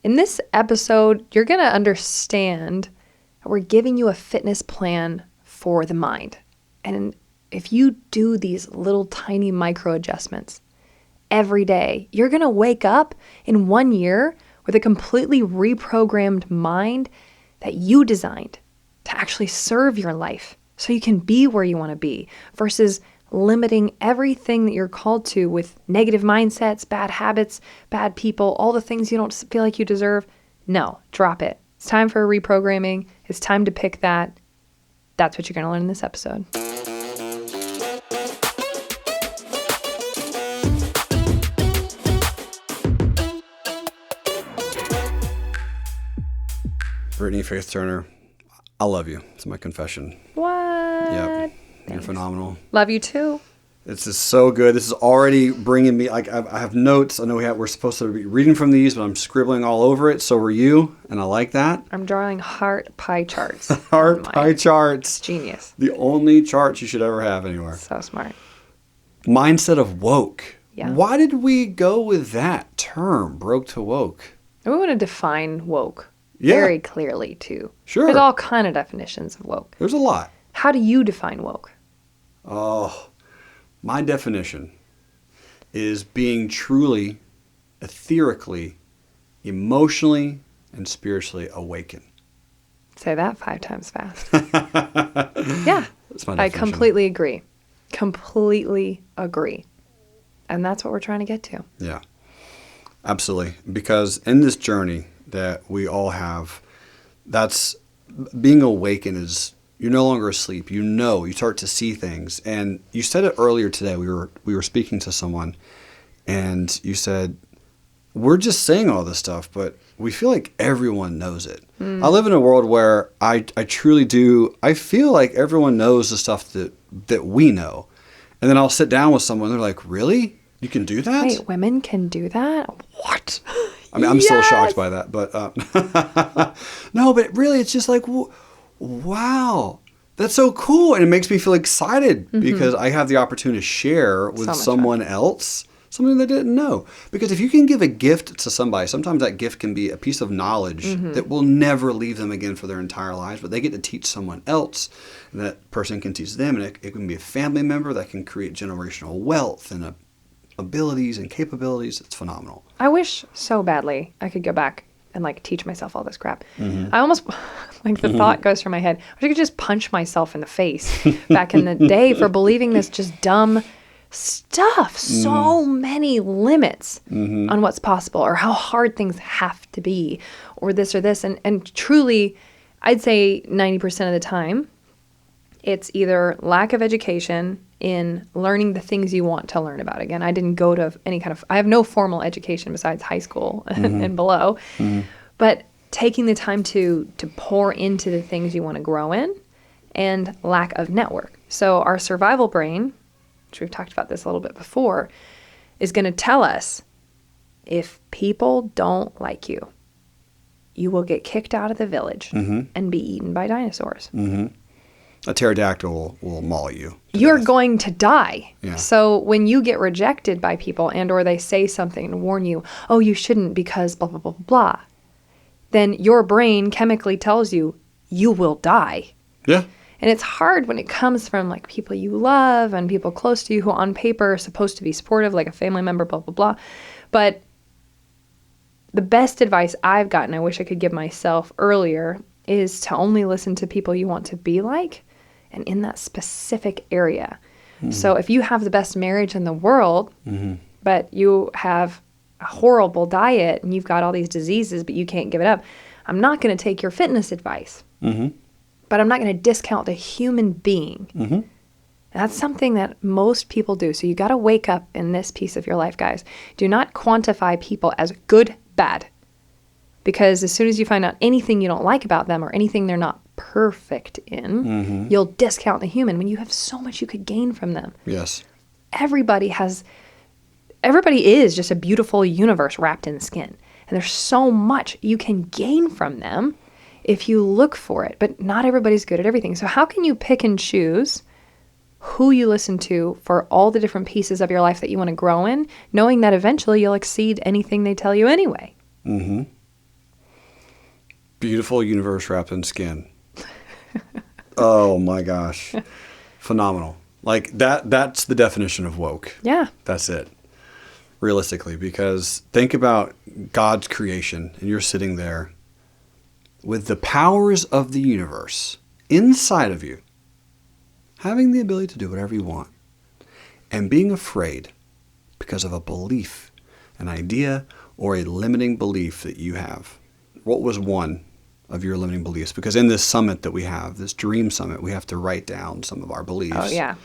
In this episode, you're going to understand that we're giving you a fitness plan for the mind. And if you do these little tiny micro adjustments every day, you're going to wake up in 1 year with a completely reprogrammed mind that you designed to actually serve your life so you can be where you want to be versus limiting everything that you're called to with negative mindsets, bad habits, bad people, all the things you don't feel like you deserve. No, drop it. It's time for reprogramming. It's time to pick that. That's what you're going to learn in this episode. Britnie Faith Turner, I love you. It's my confession. What? Yep. Thanks. You're phenomenal. Love you too. This is so good. This is already bringing me, like, I have notes. I know we're supposed to be reading from these, but I'm scribbling all over it. So were you, and I like that. I'm drawing heart pie charts. Heart pie charts. Genius. The only charts you should ever have anywhere. So smart. Mindset of woke. Yeah. Why did we go with that term, broke to woke? And we want to define woke Yeah. very clearly too. Sure. There's all kind of definitions of woke. There's a lot. How do you define woke? Oh, my definition is being truly, etherically, emotionally, and spiritually awakened. Say that 5 times fast. Yeah. That's my I definition. completely agree. Completely agree. And that's what we're trying to get to. Yeah, absolutely. Because in this journey that we all have, that's being awakened is you're no longer asleep. You start to see things. And you said it earlier today. We were speaking to someone, and you said, we're just saying all this stuff, but we feel like everyone knows it. I live in a world where I truly do. I feel like everyone knows the stuff that we know. And then I'll sit down with someone. They're like, really? You can do that? Wait, women can do that? What? I mean, I'm still shocked by that, but no, but really, it's just like, wow, that's so cool. And it makes me feel excited because I have the opportunity to share with someone else something they didn't know. Because if you can give a gift to somebody, sometimes that gift can be a piece of knowledge that will never leave them again for their entire lives, but they get to teach someone else, and that person can teach them, and it can be a family member that can create generational wealth and abilities and capabilities. It's phenomenal. I wish so badly I could go back and like teach myself all this crap. I almost, like the thought goes through my head, I wish I could just punch myself in the face back in the day for believing this just dumb stuff. So many limits on what's possible or how hard things have to be or this or this. And truly, I'd say 90% of the time, it's either lack of education in learning the things you want to learn about. Again, I didn't go to I have no formal education besides high school and below, but taking the time to pour into the things you want to grow in and lack of network. So our survival brain, which we've talked about this a little bit before, is going to tell us if people don't like you, you will get kicked out of the village and be eaten by dinosaurs. A pterodactyl will maul you. You're going to die. Yeah. So when you get rejected by people and or they say something and warn you, oh, you shouldn't because blah, blah, blah, blah, then your brain chemically tells you, you will die. Yeah. And it's hard when it comes from like people you love and people close to you who on paper are supposed to be supportive, like a family member, blah, blah, blah. But the best advice I've gotten, I wish I could give myself earlier, is to only listen to people you want to be like and in that specific area. So if you have the best marriage in the world, but you have a horrible diet and you've got all these diseases, but you can't give it up, I'm not going to take your fitness advice. But I'm not going to discount the human being. And that's something that most people do. So you got to wake up in this piece of your life, guys. Do not quantify people as good, bad. Because as soon as you find out anything you don't like about them or anything they're not perfect in, you'll discount the human when you have so much you could gain from them. Yes. Everybody is just a beautiful universe wrapped in skin. And there's so much you can gain from them if you look for it. But not everybody's good at everything. So how can you pick and choose who you listen to for all the different pieces of your life that you want to grow in, knowing that eventually you'll exceed anything they tell you anyway? Beautiful universe wrapped in skin. Oh my gosh. Phenomenal. Like that's the definition of woke. Yeah. That's it. Realistically, because think about God's creation and you're sitting there with the powers of the universe inside of you, having the ability to do whatever you want, and being afraid because of a belief, an idea, or a limiting belief that you have. What was one of your limiting beliefs? Because in this summit that we have, this dream summit, we have to write down some of our beliefs. Oh, yeah.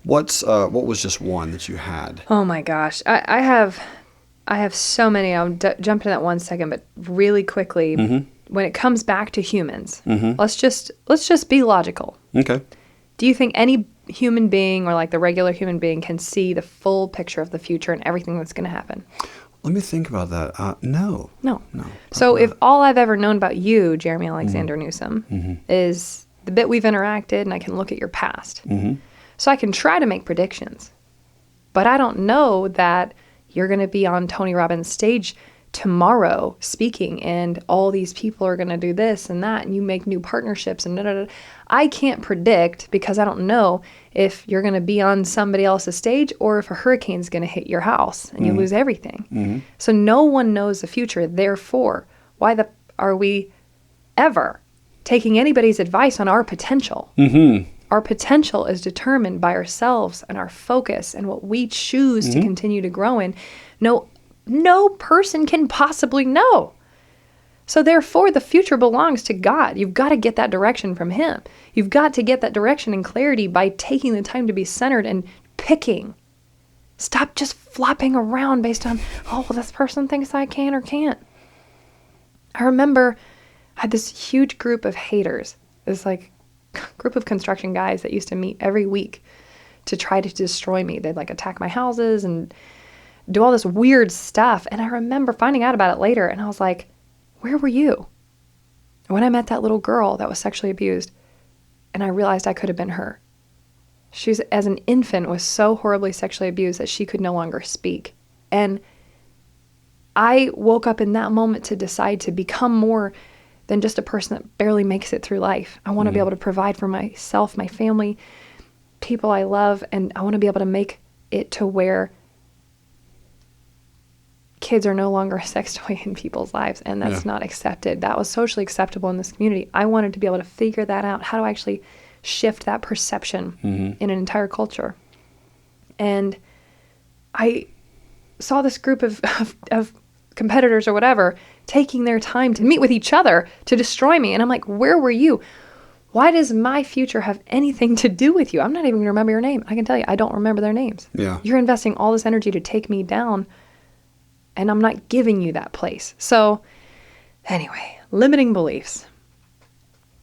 What was just one that you had? Oh my gosh. I have so many. I'll jump into that 1 second, but really quickly, when it comes back to humans, let's just be logical. Okay. Do you think any human being or like the regular human being can see the full picture of the future and everything that's going to happen? Let me think about that. No. So if all I've ever known about you, Jeremy Alexander Newsome, is the bit we've interacted and I can look at your past. So I can try to make predictions, but I don't know that you're going to be on Tony Robbins' stage tomorrow speaking and all these people are going to do this and that and you make new partnerships and da-da-da. I can't predict because I don't know if you're going to be on somebody else's stage or if a hurricane's going to hit your house and you lose everything. So no one knows the future. Therefore, why are we ever taking anybody's advice on our potential? Our potential is determined by ourselves and our focus and what we choose to continue to grow in. No person can possibly know. So therefore, the future belongs to God. You've got to get that direction from Him. You've got to get that direction and clarity by taking the time to be centered and picking. Stop just flopping around based on, oh, well, this person thinks I can or can't. I remember I had this huge group of haters, this like group of construction guys that used to meet every week to try to destroy me. They'd like attack my houses and do all this weird stuff. And I remember finding out about it later and I was like, where were you? When I met that little girl that was sexually abused and I realized I could have been her. She was, as an infant, was so horribly sexually abused that she could no longer speak. And I woke up in that moment to decide to become more than just a person that barely makes it through life. I want to be able to provide for myself, my family, people I love, and I want to be able to make it to where kids are no longer a sex toy in people's lives, and that's not accepted. That was socially acceptable in this community. I wanted to be able to figure that out. How do I actually shift that perception in an entire culture? And I saw this group of competitors or whatever taking their time to meet with each other to destroy me. And I'm like, where were you? Why does my future have anything to do with you? I'm not even going to remember your name. I can tell you, I don't remember their names. Yeah. You're investing all this energy to take me down, and I'm not giving you that place. So anyway, limiting beliefs.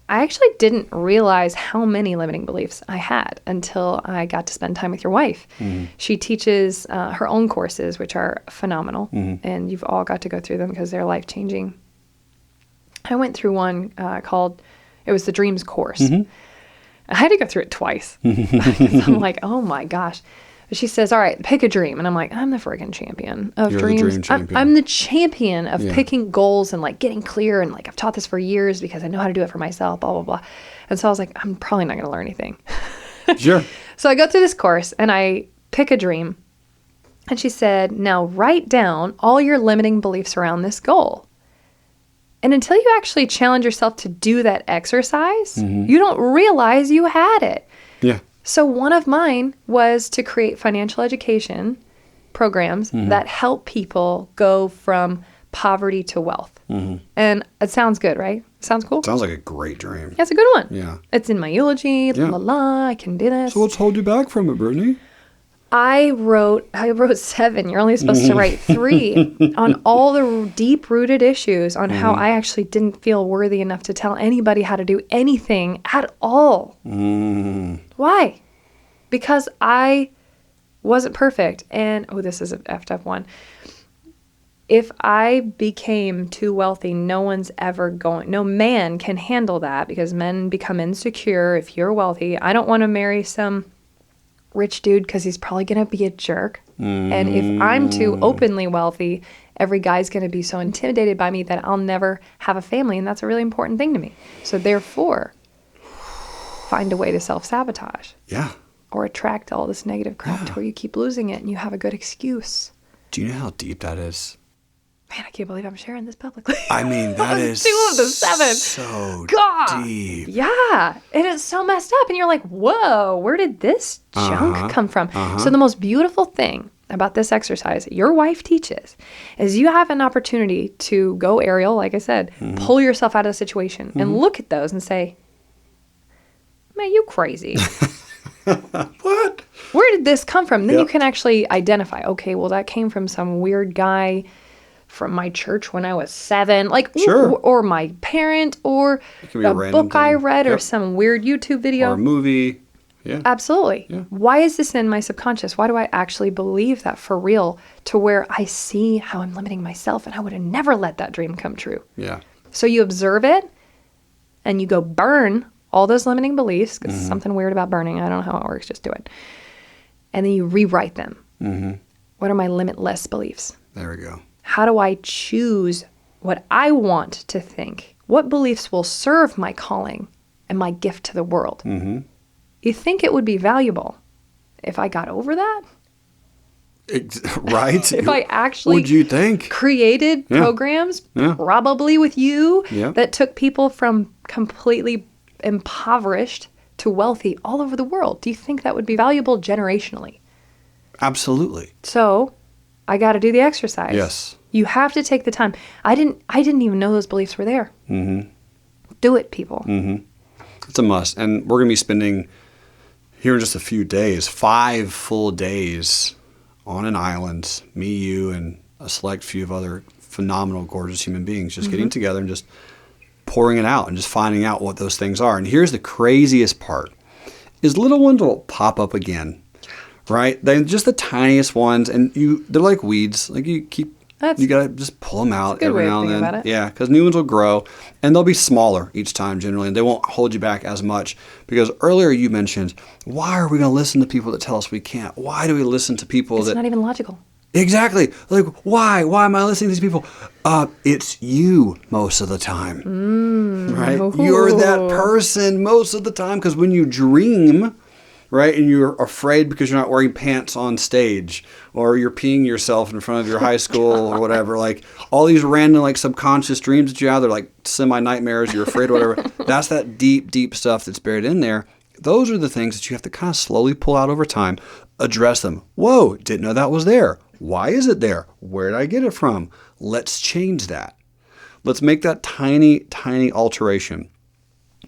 I actually didn't realize how many limiting beliefs I had until I got to spend time with your wife. She teaches her own courses, which are phenomenal, and you've all got to go through them because they're life-changing. I went through one called, it was the Dreams course. I had to go through it twice. I'm like, oh my gosh. She says, all right, pick a dream. And I'm like, I'm the friggin' champion of dreams. The dream champion. I'm the champion of picking goals and like getting clear. And like, I've taught this for years because I know how to do it for myself, blah, blah, blah. And so I was like, I'm probably not going to learn anything. Sure. So I go through this course and I pick a dream. And she said, now write down all your limiting beliefs around this goal. And until you actually challenge yourself to do that exercise, you don't realize you had it. Yeah. So one of mine was to create financial education programs that help people go from poverty to wealth. And it sounds good, right? Sounds cool? Sounds like a great dream. Yeah, it's a good one. Yeah. It's in my eulogy, I can do this. So what's hold you back from it, Britnie? I wrote 7. You're only supposed to write 3 on all the deep-rooted issues on how I actually didn't feel worthy enough to tell anybody how to do anything at all. Why? Because I wasn't perfect. And, this is an effed up one. If I became too wealthy, no man can handle that because men become insecure if you're wealthy. I don't want to marry some rich dude because he's probably going to be a jerk. And if I'm too openly wealthy every guy's going to be so intimidated by me that I'll never have a family. And that's a really important thing to me. So therefore, find a way to self-sabotage. Yeah. Or attract all this negative crap to where you keep losing it and you have a good excuse. Do you know how deep that is? Man, I can't believe I'm sharing this publicly. I mean, that is 2 of the 7. So God. deep. Yeah. It is so messed up. And you're like, whoa, where did this junk come from? So the most beautiful thing about this exercise that your wife teaches is you have an opportunity to go aerial, like I said, pull yourself out of the situation and look at those and say, man, you crazy. What? Where did this come from? Then you can actually identify, okay, well, that came from some weird guy from my church when I was 7, like, or my parent, or a book I read, or some weird YouTube video. Or a movie. Yeah. Absolutely. Yeah. Why is this in my subconscious? Why do I actually believe that for real, to where I see how I'm limiting myself and I would have never let that dream come true? Yeah. So you observe it and you go burn all those limiting beliefs, because something weird about burning. I don't know how it works. Just do it. And then you rewrite them. What are my limitless beliefs? There we go. How do I choose what I want to think? What beliefs will serve my calling and my gift to the world? You think it would be valuable if I got over that? Right? If I actually What'd you think? created programs, probably with you, that took people from completely impoverished to wealthy all over the world. Do you think that would be valuable generationally? Absolutely. So I got to do the exercise. Yes. You have to take the time. I didn't even know those beliefs were there. Do it, people. It's a must. And we're going to be spending here in just a few days, 5 full days on an island, me, you, and a select few of other phenomenal, gorgeous human beings, just getting together and just pouring it out and just finding out what those things are. And here's the craziest part, is little ones will pop up again, right? They're just the tiniest ones, and they're like weeds. Like you got to just pull them out every now and then. Yeah, because new ones will grow, and they'll be smaller each time generally, and they won't hold you back as much. Because earlier you mentioned, why are we going to listen to people that tell us we can't? Why do we listen to people It's not even logical. Exactly. Like, why? Why am I listening to these people? It's you most of the time, right? Ooh. You're that person most of the time, because when you dream, right, and you're afraid because you're not wearing pants on stage, or you're peeing yourself in front of your high school or whatever, like all these random like subconscious dreams that you have, they're like semi-nightmares, you're afraid, whatever. That's that deep, deep stuff that's buried in there. Those are the things that you have to kind of slowly pull out over time, address them. Whoa, didn't know that was there. Why is it there? Where did I get it from? Let's change that. Let's make that tiny, tiny alteration.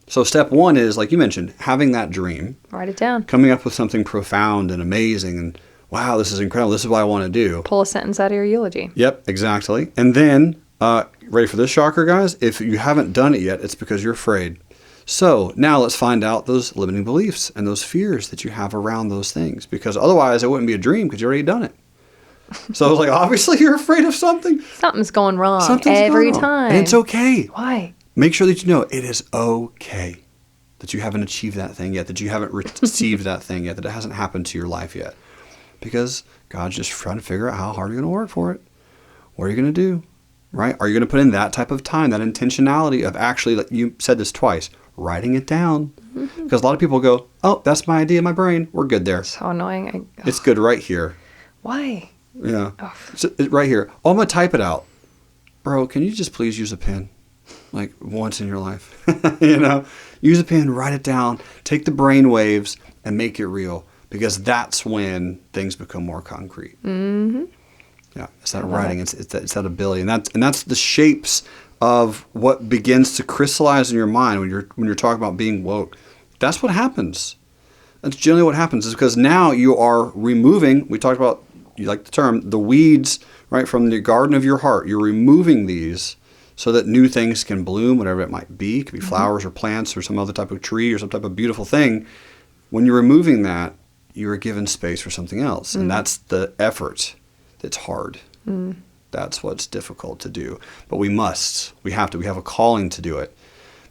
So step 1 is, like you mentioned, having that dream. Write it down. Coming up with something profound and amazing and, wow, this is incredible. This is what I want to do. Pull a sentence out of your eulogy. Yep, exactly. And then, ready for this shocker, guys? If you haven't done it yet, it's because you're afraid. So now let's find out those limiting beliefs and those fears that you have around those things. Because otherwise it wouldn't be a dream, because you already done it. So I was like, obviously you're afraid of something. Something's going wrong every time. And it's okay. Why? Make sure that you know it is okay that you haven't achieved that thing yet, that you haven't received that thing yet, that it hasn't happened to your life yet. Because God's just trying to figure out how hard you're going to work for it. What are you going to do? Right? Are you going to put in that type of time, that intentionality of actually, like you said this twice, writing it down? Because a lot of people go, oh, that's my idea in my brain. We're good there. So annoying. It's good right here. Why? Yeah. It's right here. Oh, I'm going to type it out. Bro, can you just please use a pen? Like once in your life. Use a pen, write it down, take the brain waves and make it real. Because that's when things become more concrete. Yeah, it's that writing. It's that ability. And that's the shapes of what begins to crystallize in your mind when you're talking about being woke. That's what happens. That's generally what happens, is because now you are removing, we talked about, you like the term, the weeds, right, from the garden of your heart. You're removing these so that new things can bloom, whatever it might be. It could be flowers or plants or some other type of tree or some type of beautiful thing. When you're removing that, you are given space for something else. And that's the effort that's hard. That's what's difficult to do. But we have a calling to do it.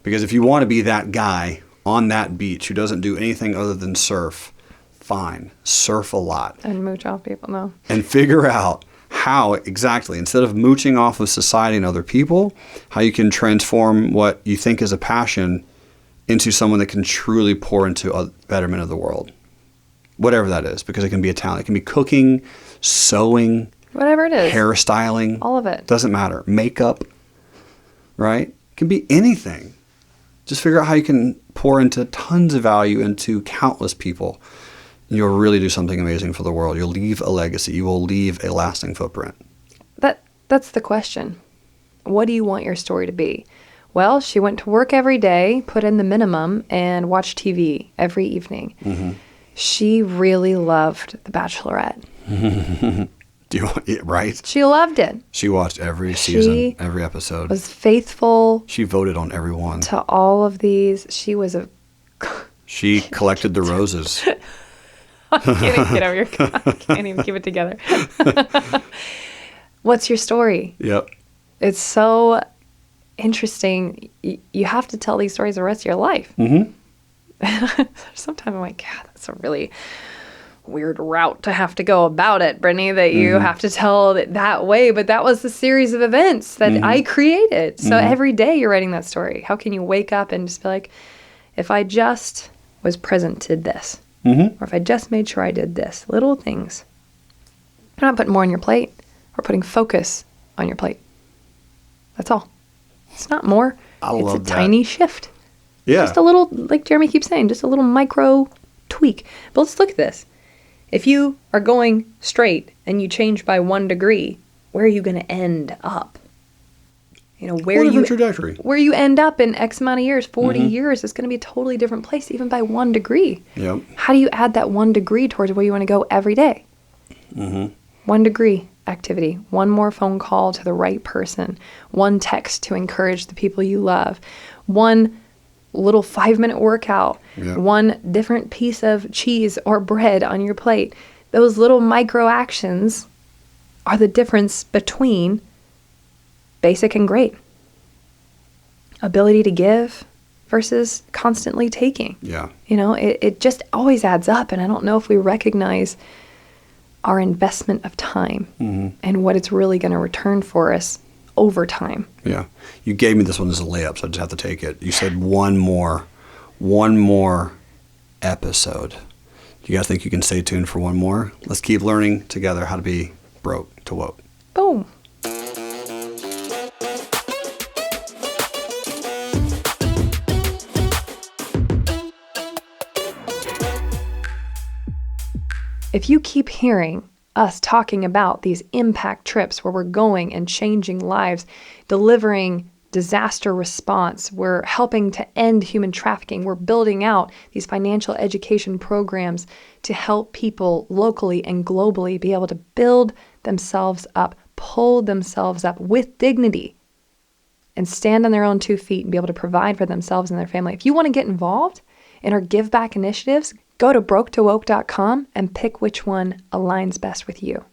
Because if you want to be that guy on that beach who doesn't do anything other than surf, fine, surf a lot. And mooch off people, no. And figure out how exactly, instead of mooching off of society and other people, how you can transform what you think is a passion into someone that can truly pour into a betterment of the world. Whatever that is, because it can be a talent. It can be cooking, sewing, whatever it is, hairstyling. all of it. Doesn't matter. Makeup, right? It can be anything. Just figure out how you can pour into tons of value into countless people. You'll really do something amazing for the world. You'll leave a legacy. You will leave a lasting footprint. That's the question. What do you want your story to be? Well, she went to work every day, put in the minimum, and watched TV every evening. Mm-hmm. She really loved The Bachelorette. Right? She loved it. She watched every season, every episode. Was faithful. She voted on every one. To all of these. She collected the roses. I can't even get over your. I can't even keep it together. What's your story? Yep. It's so interesting. You have to tell these stories the rest of your life. Mm-hmm. Sometimes I'm like, God, that's a really weird route to have to go about it, Britnie, that you have to tell it that way. But that was the series of events that I created. So every day you're writing that story. How can you wake up and just be like, if I just was present to this, or if I just made sure I did this, little things. You're not putting more on your plate. We're putting focus on your plate. That's all. It's not more. It's a tiny shift. Yeah. Just a little, like Jeremy keeps saying, just a little micro tweak. But let's look at this. If you are going straight and you change by 1 degree, where are you going to end up? You know, where you end up in X amount of years, 40 years, is going to be a totally different place, even by 1 degree. Yep. How do you add that 1 degree towards where you want to go every day? 1 degree activity, 1 more phone call to the right person, 1 text to encourage the people you love, 1 little 5-minute workout, 1 different piece of cheese or bread on your plate. Those little micro actions are the difference between basic and great. Ability to give versus constantly taking. Yeah. You know, it just always adds up. And I don't know if we recognize our investment of time and what it's really going to return for us over time. Yeah. You gave me this one as a layup, so I just have to take it. You said one more episode. Do you guys think you can stay tuned for one more? Let's keep learning together how to be broke to woke. Boom. If you keep hearing us talking about these impact trips where we're going and changing lives, delivering disaster response, we're helping to end human trafficking, we're building out these financial education programs to help people locally and globally be able to build themselves up, pull themselves up with dignity, and stand on their own 2 feet and be able to provide for themselves and their family. If you want to get involved in our give back initiatives, go to broketowoke.com and pick which one aligns best with you.